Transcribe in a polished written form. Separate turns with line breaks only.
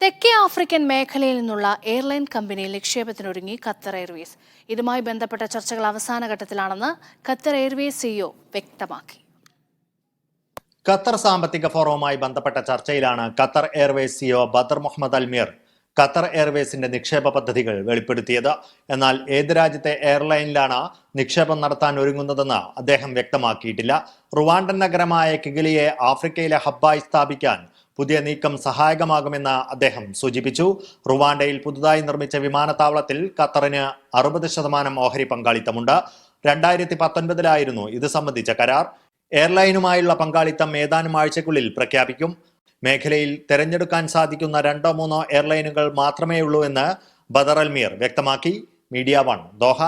തെക്കേ ആഫ്രിക്കൻ മേഖലയിൽ നിന്നുള്ള എയർലൈൻ കമ്പനിയിൽ നിക്ഷേപത്തിനൊരുങ്ങി ഖത്തർ എയർവേസ്. ഇതുമായി ബന്ധപ്പെട്ട ചർച്ചകൾ അവസാന ഘട്ടത്തിലാണെന്ന് ഖത്തർ എയർവേസ് സിഇഒ വ്യക്തമാക്കി.
ഖത്തർ സാമ്പത്തിക ഫോറവുമായി ബന്ധപ്പെട്ട ചർച്ചയിലാണ് Qatar Airways CEO Badr Mohammed Al Meer Qatar എയർവേസിന്റെ നിക്ഷേപ പദ്ധതികൾ വെളിപ്പെടുത്തിയത്. എന്നാൽ ഏത് രാജ്യത്തെ എയർലൈനിലാണ് നിക്ഷേപം നടത്താൻ ഒരുങ്ങുന്നതെന്ന് അദ്ദേഹം വ്യക്തമാക്കിയിട്ടില്ല. റുവാണ്ടൻ നഗരമായ കിഗലിയെ ആഫ്രിക്കയിലെ ഹബ്ബായി സ്ഥാപിക്കാൻ പുതിയ നീക്കം സഹായകമാകുമെന്ന് അദ്ദേഹം സൂചിപ്പിച്ചു. റുവാണ്ടയിൽ പുതുതായി നിർമ്മിച്ച വിമാനത്താവളത്തിൽ ഖത്തറിന് 60% ഓഹരി പങ്കാളിത്തമുണ്ട്. 2019 ഇത് സംബന്ധിച്ച കരാർ. എയർലൈനുമായുള്ള പങ്കാളിത്തം ഏതാനും ആഴ്ചക്കുള്ളിൽ പ്രഖ്യാപിക്കും. മേഖലയിൽ തെരഞ്ഞെടുക്കാൻ സാധിക്കുന്ന 2-3 എയർലൈനുകൾ മാത്രമേയുള്ളൂ എന്ന് ബദർ അൽമീർ വ്യക്തമാക്കി. Media 1 Doha.